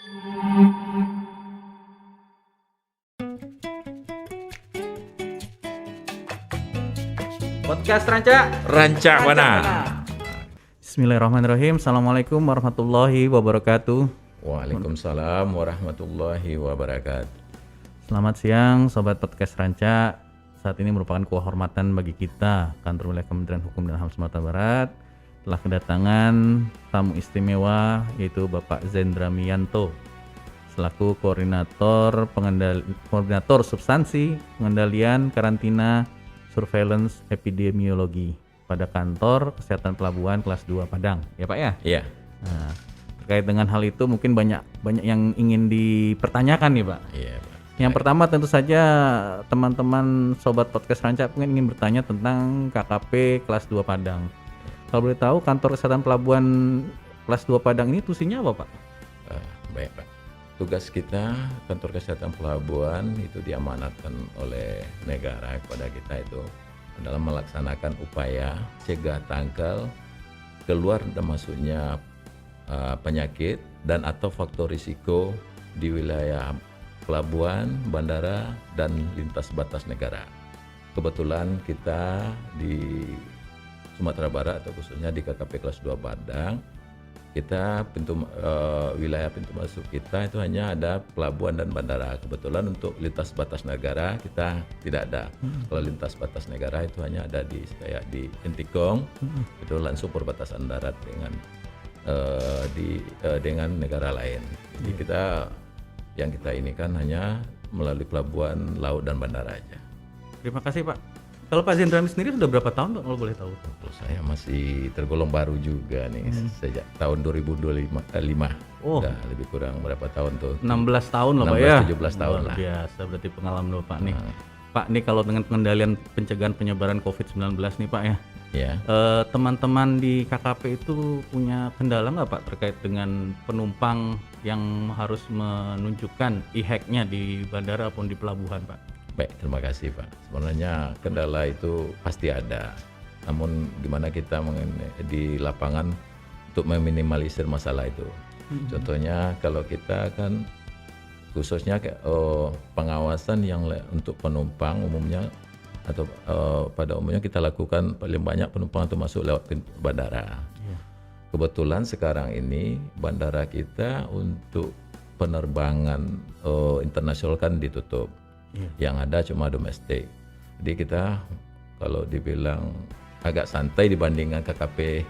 Podcast Rancak Buana. Bismillahirrahmanirrahim. Assalamualaikum warahmatullahi wabarakatuh. Waalaikumsalam warahmatullahi wabarakatuh. Selamat siang Sobat Podcast Rancak. Saat ini merupakan kehormatan bagi kita, Kantor Wilayah Kementerian Hukum dan HAM Sumatera Barat telah kedatangan tamu istimewa, yaitu Bapak Zendra Miyanto selaku koordinator substansi pengendalian karantina surveillance epidemiologi pada kantor kesehatan pelabuhan kelas 2 Padang. Ya Pak ya? Iya. Nah, terkait dengan hal itu mungkin banyak yang ingin dipertanyakan nih Pak. Iya, Pak. Yang pertama tentu saja teman-teman Sobat Podcast Rancak mungkin ingin bertanya tentang KKP kelas 2 Padang. Kalau boleh tahu kantor kesehatan pelabuhan kelas 2 Padang ini tusinya apa Pak? Baik Pak. Tugas kita kantor kesehatan pelabuhan itu diamanatkan oleh negara kepada kita itu dalam melaksanakan upaya cegah tangkal keluar dan masuknya penyakit dan atau faktor risiko di wilayah pelabuhan, bandara, dan lintas batas negara. Kebetulan kita di Sumatera Barat atau khususnya di KKP kelas 2 Padang, kita wilayah pintu masuk kita itu hanya ada pelabuhan dan bandara. Kebetulan untuk lintas batas negara kita tidak ada. Kalau lintas batas negara itu hanya ada kayak di Entikong, itu langsung perbatasan darat dengan negara lain. Jadi yang kita ini kan hanya melalui pelabuhan, laut dan bandara aja. Terima kasih Pak. Kalau Pak Zendra sendiri sudah berapa tahun Pak kalau boleh tahu? Kalau saya masih tergolong baru juga nih, sejak tahun 2005. Udah lebih kurang berapa tahun tuh? 16 tahun lah Pak ya? 17 tahun luar lah. biasa berarti pengalaman Bapak nih. Pak nih kalau dengan pengendalian pencegahan penyebaran COVID-19 nih Pak ya, Ya. teman-teman di KKP itu punya kendala nggak Pak terkait dengan penumpang yang harus menunjukkan e-hack-nya di bandara maupun di pelabuhan Pak? Baik, terima kasih Pak. Sebenarnya kendala itu pasti ada. Namun gimana kita di lapangan untuk meminimalisir masalah itu. Contohnya kalau kita kan khususnya pengawasan yang untuk penumpang umumnya atau pada umumnya kita lakukan paling banyak penumpang itu masuk lewat bandara. Kebetulan sekarang ini bandara kita untuk penerbangan internasional kan ditutup. Yang ada cuma domestik. Jadi kita kalau dibilang agak santai dibandingkan KKP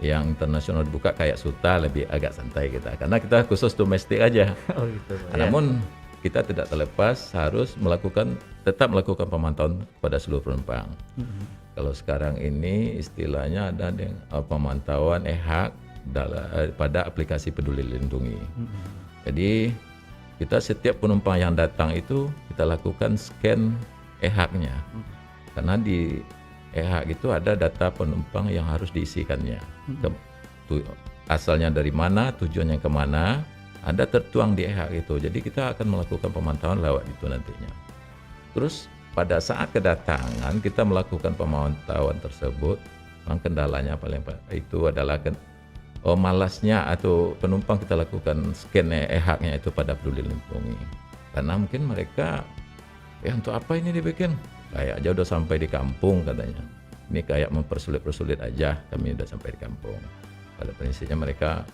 yang internasional dibuka kayak Suta, lebih agak santai kita karena kita khusus domestik aja. Oh gitu Pak. Namun kita tidak terlepas harus tetap melakukan pemantauan pada seluruh penumpang. Kalau sekarang ini istilahnya ada pemantauan e-hack pada aplikasi Peduli Lindungi. Jadi kita setiap penumpang yang datang itu kita lakukan scan e-hack-nya. Karena di e-hack itu ada data penumpang yang harus diisikannya. Asalnya dari mana, tujuannya kemana, ada tertuang di e-hack itu. Jadi kita akan melakukan pemantauan lewat itu nantinya. Terus pada saat kedatangan kita melakukan pemantauan tersebut, memang kendalanya paling itu adalah malasnya atau penumpang kita lakukan scan e-hack-nya itu pada Peduli Lindungi. Karena mungkin mereka untuk apa ini dibikin? Kayak aja udah sampai di kampung katanya. Ini kayak mempersulit aja, kami udah sampai di kampung. Pada prinsipnya mereka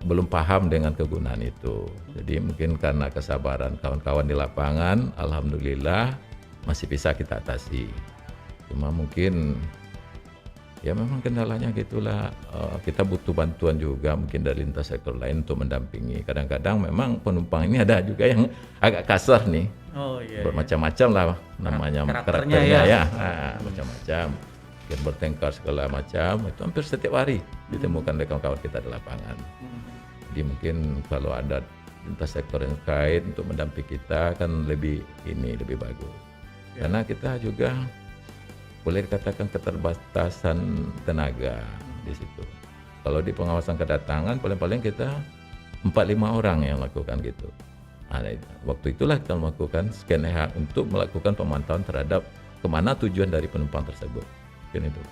belum paham dengan kegunaan itu. Jadi mungkin karena kesabaran kawan-kawan di lapangan, alhamdulillah masih bisa kita atasi. Cuma mungkin ya memang kendalanya gitulah, kita butuh bantuan juga mungkin dari lintas sektor lain untuk mendampingi. Kadang-kadang memang penumpang ini ada juga yang agak kasar nih, bermacam-macam lah namanya karakternya ya. Macam-macam, mungkin bertengkar segala macam, itu hampir setiap hari ditemukan oleh kawan-kawan kita di lapangan. Jadi mungkin kalau ada lintas sektor yang terkait untuk mendampingi kita kan lebih bagus. Karena kita juga boleh dikatakan keterbatasan tenaga di situ. Kalau di pengawasan kedatangan paling-paling kita 4-5 orang yang lakukan gitu. Waktu itulah kita melakukan scan e-hack untuk melakukan pemantauan terhadap kemana tujuan dari penumpang tersebut. Mungkin itu.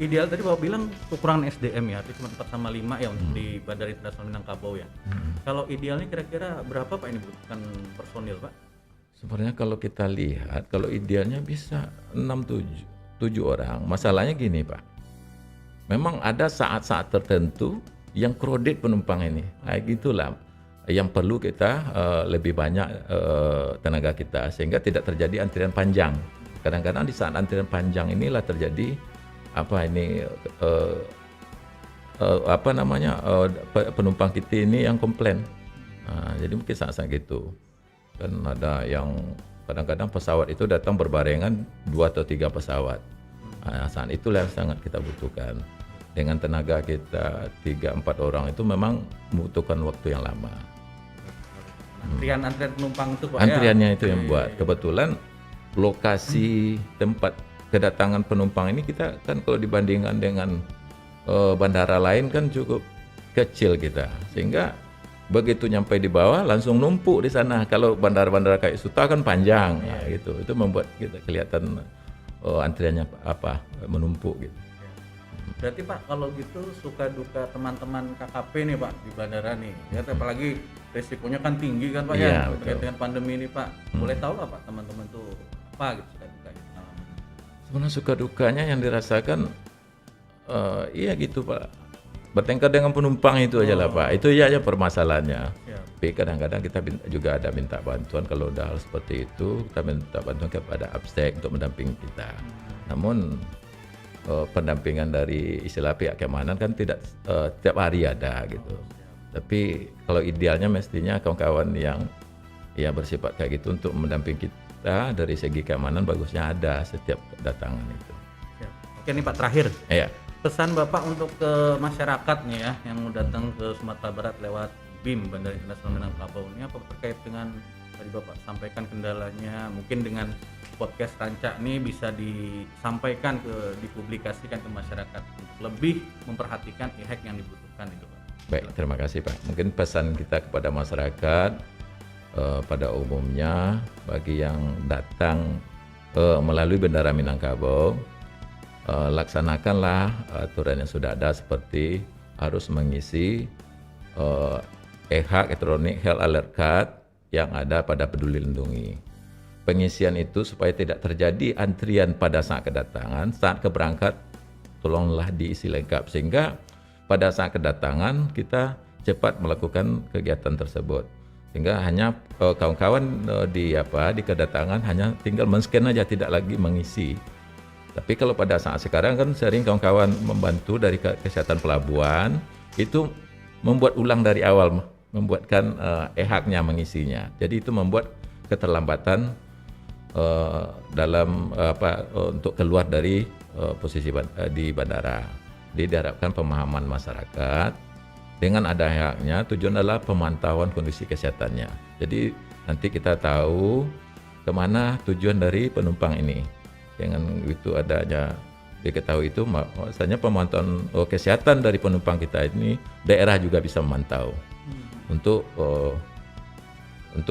ideal tadi Bapak bilang kekurangan SDM ya, itu cuma 4 sama 5 ya untuk di Bandara Internasional Minangkabau ya. Kalau idealnya kira-kira berapa Pak ini butuhkan personil Pak? Sebenarnya kalau kita lihat, kalau idealnya bisa 6-7 orang. Masalahnya gini Pak, memang ada saat-saat tertentu yang crowded penumpang ini. Nah, gitulah yang perlu kita lebih banyak tenaga kita sehingga tidak terjadi antrian panjang. Kadang-kadang di saat antrian panjang inilah terjadi penumpang kita ini yang komplain. Nah, jadi mungkin saat-saat gitu. Kan ada yang kadang-kadang pesawat itu datang berbarengan 2 atau 3 pesawat. Nah, saat itulah yang sangat kita butuhkan. Dengan tenaga kita 3-4 orang itu memang membutuhkan waktu yang lama. Antrian penumpang itu Pak Antriannya ya? itu yang buat. Kebetulan lokasi tempat kedatangan penumpang ini kita kan kalau dibandingkan dengan bandara lain kan cukup kecil kita. Sehingga begitu nyampe di bawah langsung numpuk di sana. Kalau bandara-bandara kayak Suta kan panjang, nah, gitu. Itu membuat kita kelihatan antriannya menumpuk gitu. Berarti Pak kalau gitu suka duka teman-teman KKP nih Pak di bandara nih, ya apalagi resikonya kan tinggi kan Pak ya terkait dengan pandemi ini Pak. Boleh tahu nggak Pak teman-teman tuh apa gitu suka dukanya? Sebenarnya suka dukanya yang dirasakan iya gitu Pak. Bertengkar dengan penumpang itu aja lah Pak. Itu aja permasalahannya. Tapi kadang-kadang kita juga ada minta bantuan kalau udah hal seperti itu, kita minta bantuan kepada Abstek untuk mendampingi kita. Namun pendampingan dari istilah pihak keamanan kan tidak tiap hari ada gitu. Tapi kalau idealnya mestinya kawan-kawan yang bersifat kayak gitu untuk mendampingi kita dari segi keamanan bagusnya ada setiap kedatangan itu. Oke nih Pak terakhir. Iya. Pesan Bapak untuk ke masyarakat nih ya yang mau datang ke Sumatera Barat lewat BIM Bandara Internasional Minangkabau ini apa terkait dengan tadi Bapak sampaikan kendalanya, mungkin dengan podcast Ranca ini bisa disampaikan dipublikasikan ke masyarakat untuk lebih memperhatikan e-hack yang dibutuhkan itu Pak. Baik, terima kasih Pak. Mungkin pesan kita kepada masyarakat pada umumnya bagi yang datang melalui Bandara Minangkabau, laksanakanlah aturan yang sudah ada seperti harus mengisi e-hack elektronik health alert card yang ada pada Peduli Lindungi. Pengisian itu supaya tidak terjadi antrian pada saat kedatangan, saat keberangkat tolonglah diisi lengkap sehingga pada saat kedatangan kita cepat melakukan kegiatan tersebut. Sehingga hanya kawan-kawan di kedatangan hanya tinggal men-scan aja, tidak lagi mengisi. Tapi kalau pada saat sekarang kan sering kawan-kawan membantu dari kesehatan pelabuhan itu membuat ulang dari awal, membuatkan e-hacknya mengisinya. Jadi itu membuat keterlambatan dalam untuk keluar dari posisi di bandara. Jadi diharapkan pemahaman masyarakat dengan ada e-hacknya tujuan adalah pemantauan kondisi kesehatannya. Jadi nanti kita tahu kemana tujuan dari penumpang ini. Dengan itu adanya diketahui itu maksudnya pemantauan kesehatan dari penumpang kita ini daerah juga bisa memantau untuk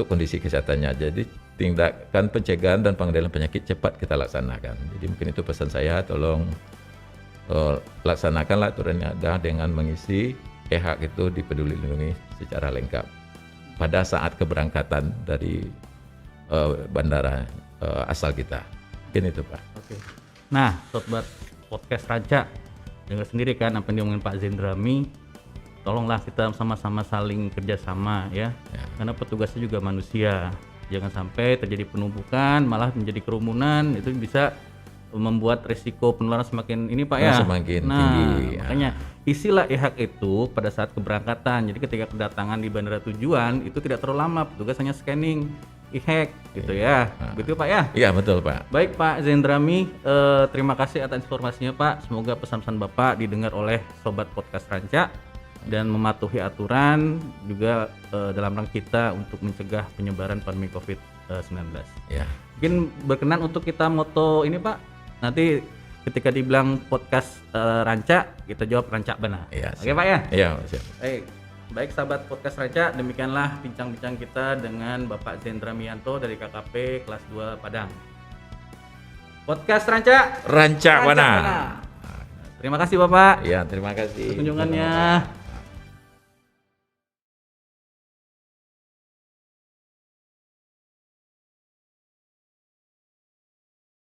kondisi kesehatannya. Jadi tindakan pencegahan dan pengendalian penyakit cepat kita laksanakan. Jadi mungkin itu pesan saya, tolong laksanakanlah aturan yang ada dengan mengisi e-hack itu di Peduli Lindungi secara lengkap pada saat keberangkatan dari bandara asal kita. Mungkin itu Pak. Oke. Nah, sobat podcast Ranca, dengar sendiri kan apa yang diomongin Pak Zendrami. Tolonglah kita sama-sama saling kerjasama ya. Karena petugasnya juga manusia. Jangan sampai terjadi penumpukan, malah menjadi kerumunan, itu bisa membuat risiko penularan semakin ini Pak ya. Semakin tinggi. Makanya isilah e-hack itu pada saat keberangkatan. Jadi ketika kedatangan di bandara tujuan itu tidak terlalu lama, petugas hanya scanning e-hack gitu ya. Begitu Pak ya? Iya betul Pak. Baik Pak Zendrami, terima kasih atas informasinya Pak. Semoga pesan-pesan Bapak didengar oleh sobat podcast Ranca dan mematuhi aturan juga dalam rangka kita untuk mencegah penyebaran pandemi COVID-19. Ya. Mungkin berkenan untuk kita moto ini Pak. Nanti ketika dibilang podcast Ranca, kita jawab Ranca benar. Ya, oke Pak ya? Iya, siap. Baik sahabat podcast Ranca, demikianlah bincang-bincang kita dengan Bapak Zendramianto dari KKP kelas 2 Padang. Podcast Ranca Ranca mana? Terima kasih Bapak Ya, terima kasih. kunjungannya.